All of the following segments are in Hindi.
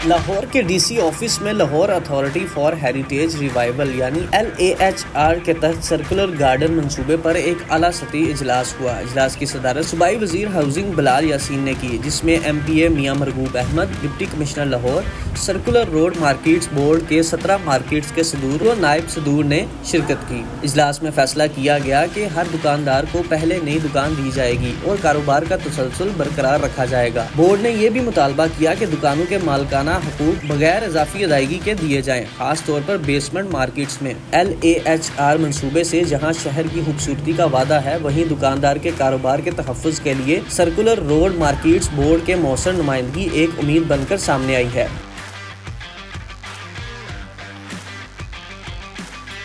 लाहौर के डीसी ऑफिस में Lahore authority for heritage revival यानी LAHR के तहत सर्कुलर गार्डन मंसूबे पर एक आला सतही इजलास हुआ। इजलास की सदारत सूबाई वजीर हाउसिंग बिलाल यासीन ने की, जिसमें MPA Mian Marghoob Ahmad, deputy commissioner Lahore, circular road markets board के 17 मार्केट्स के सदूर व नायब सदूर ने शिरकत की। इजलास में फैसला किया गया कि हर दुकानदार को पहले नई दुकान दी जाएगी और कारोबार का तसलसल बरकरार रखा जाएगा। बोर्ड ने यह भी मुतालबा किया कि दुकानों के मालकाना हुकूक बगैर इजाफी अदायगी के दिए जाएं, खास तौर पर बेसमेंट मार्केट्स में। LAHR मंसूबे से जहां शहर की खूबसूरती का वादा है, वहीं दुकानदार के कारोबार के तहफ़्फ़ुज़ के लिए सर्कुलर रोड मार्केट्स बोर्ड के मौसर नुमाइंदगी एक उम्मीद बनकर सामने आई है।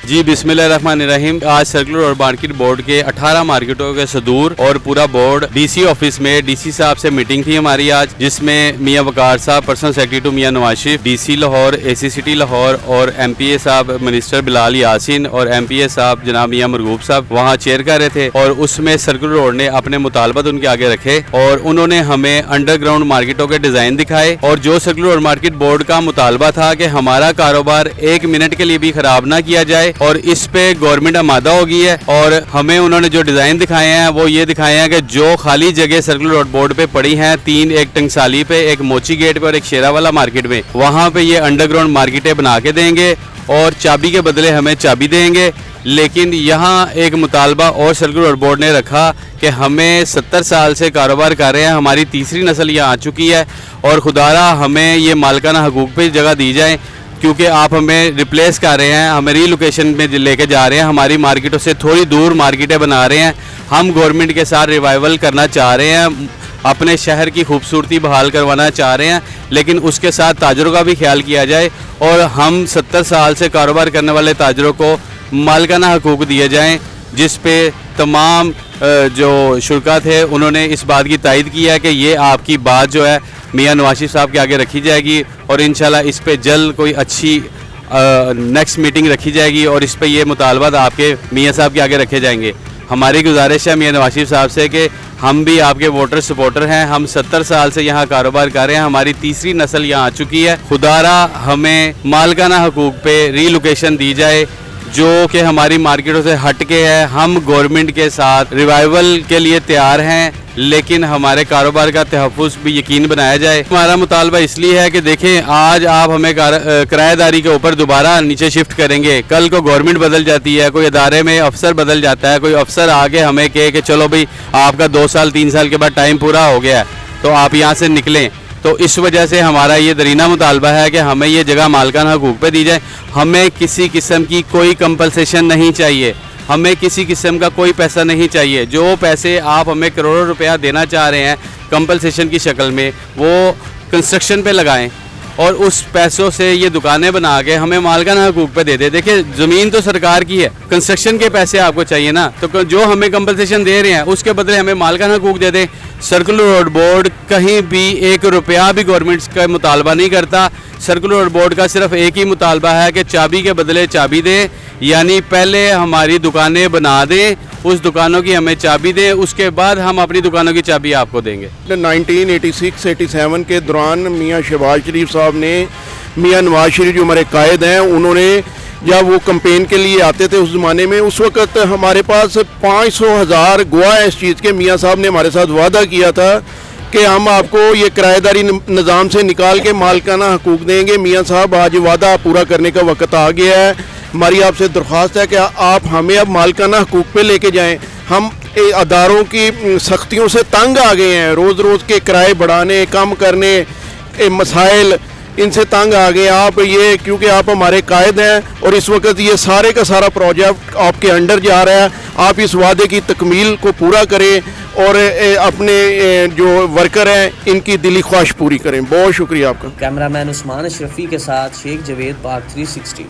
जी बिस्मिल्लाहिर्रहमानिर्रहीम। आज सर्कुलर रोड मार्केट बोर्ड के 18 मार्केटों के सदूर और पूरा बोर्ड DC ऑफिस में DC साहब से मीटिंग थी हमारी आज, जिसमें Mian Waqar sahab personal secretary to Mian Nawaz Sharif, DC Lahore, AC city Lahore और MPA साहब मिनिस्टर बिलाल यासीन और MPA साहब जनाब मियां मरगूब साहब वहाँ चेयर कर रहे थे। और उसमें सर्कुलर रोड ने अपने मुतालबात उनके आगे रखे और उन्होंने हमें अंडरग्राउंड मार्केटों के डिज़ाइन दिखाए। और जो सर्कुलर रोड मार्केट बोर्ड का मुतालबा था कि हमारा कारोबार 1 मिनट के लिए भी खराब ना किया जाए, और इस पे गवर्नमेंट आमादा हो गई है। और हमें उन्होंने जो डिज़ाइन दिखाए हैं वो ये दिखाए हैं कि जो खाली जगह सर्कुलर रोड बोर्ड पे पड़ी हैं, 3, एक टंगसाली पे, एक मोची गेट पे और एक शेरावाला मार्केट में, वहाँ पे ये अंडरग्राउंड मार्केटें बना के देंगे और चाबी के बदले हमें चाबी देंगे। लेकिन यहाँ एक मुतालबा और सर्कुलर रोड बोर्ड ने रखा कि हमें 70 साल से कारोबार कर रहे हैं, हमारी तीसरी नस्ल यहाँ आ चुकी है और खुदारा हमें ये मालकाना हकूक पे जगह दी जाए, क्योंकि आप हमें रिप्लेस कर रहे हैं, हमें रीलोकेशन में लेके जा रहे हैं, हमारी मार्केटों से थोड़ी दूर मार्केटें बना रहे हैं। हम गवर्नमेंट के साथ रिवाइवल करना चाह रहे हैं, अपने शहर की खूबसूरती बहाल करवाना चाह रहे हैं, लेकिन उसके साथ ताजरों का भी ख्याल किया जाए और हम 70 साल से कारोबार करने वाले ताजरों को मालकाना हकूक दिए जाएँ, जिस पे तमाम जो शुरा थे उन्होंने इस बात की तायद की है कि ये आपकी बात जो है मियां नवाज शरीफ साहब के आगे रखी जाएगी और इंशाल्लाह इस पे जल्द कोई अच्छी नेक्स्ट मीटिंग रखी जाएगी और इस पे ये मुतालबात आपके मियां साहब के आगे रखे जाएंगे। हमारी गुजारिश है मियां नवाज शरीफ साहब से कि हम भी आपके वोटर सपोर्टर हैं, हम 70 साल से यहाँ कारोबार कर रहे हैं, हमारी तीसरी नस्ल यहाँ आ चुकी है। खुदारा हमें मालकाना हकूक पे रीलोकेशन दी जाए जो कि हमारी मार्केटों से हट के है। हम गवर्नमेंट के साथ रिवाइवल के लिए तैयार हैं, लेकिन हमारे कारोबार का तहफ़्फ़ुज़ भी यकीन बनाया जाए। हमारा मुतालबा इसलिए है कि देखें, आज आप हमें किराएदारी के ऊपर दोबारा नीचे शिफ्ट करेंगे, कल को गवर्नमेंट बदल जाती है, कोई अदारे में अफसर बदल जाता है, कोई अफसर आके हमें कहे कि चलो भाई आपका 2 साल 3 साल के बाद टाइम पूरा हो गया है तो आप यहाँ से निकलें। तो इस वजह से हमारा ये दरीना मुतालबा है कि हमें ये जगह मालकाना हकूक पे दी जाए। हमें किसी किस्म की कोई कंपलसेशन नहीं चाहिए, हमें किसी किस्म का कोई पैसा नहीं चाहिए। जो पैसे आप हमें करोड़ों रुपया देना चाह रहे हैं कंपलसेशन की शक्ल में, वो कंस्ट्रक्शन पे लगाएं और उस पैसों से ये दुकानें बना के हमें मालकाना हकूक पे दे दे। देखिए, ज़मीन तो सरकार की है, कंस्ट्रक्शन के पैसे आपको चाहिए ना, तो जो हमें कंपलसेशन दे रहे हैं उसके बदले हमें मालकाना हकूक दे दें। सर्कुलर रोड बोर्ड कहीं भी 1 रुपया भी गवर्नमेंट का मुतालबा नहीं करता। सर्कुलर रोड बोर्ड का सिर्फ एक ही मुतालबा है कि चाबी के बदले चाबी दें, यानी पहले हमारी दुकानें बना दें, उस दुकानों की हमें चाबी दें, उसके बाद हम अपनी दुकानों की चाबी आपको देंगे। 1986-87 के दौरान मियां शहबाज शरीफ साहब ने, मियां नवाज शरीफ जो हमारे कायद हैं, उन्होंने जब वो कैंपेन के लिए आते थे उस ज़माने में, उस वक़्त हमारे पास 500,000 गवाह इस चीज़ के। मियां साहब ने हमारे साथ वादा किया था कि हम आपको ये किराएदारी निज़ाम से निकाल के मालकाना हकूक देंगे। मियां साहब, आज वादा पूरा करने का वक्त आ गया है। हमारी आपसे दरख्वास्त है कि आप हमें अब मालकाना हकूक पे लेके जाएं। हम अदारों की सख्तियों से तंग आ गए हैं, रोज़ रोज़ के किराए बढ़ाने, कम करने, मसाइल, इनसे तंग आ गए आप। ये क्योंकि आप हमारे कायद हैं और इस वक्त ये सारे का सारा प्रोजेक्ट आपके अंडर जा रहा है, आप इस वादे की तकमील को पूरा करें और अपने जो वर्कर हैं इनकी दिली ख्वाहिश पूरी करें। बहुत शुक्रिया आपका। कैमरामैन उस्मान अशरफी के साथ शेख जवेद, पाक 360।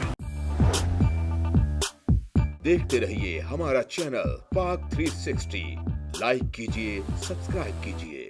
देखते रहिए हमारा चैनल पाक 360, लाइक कीजिए, सब्सक्राइब कीजिए।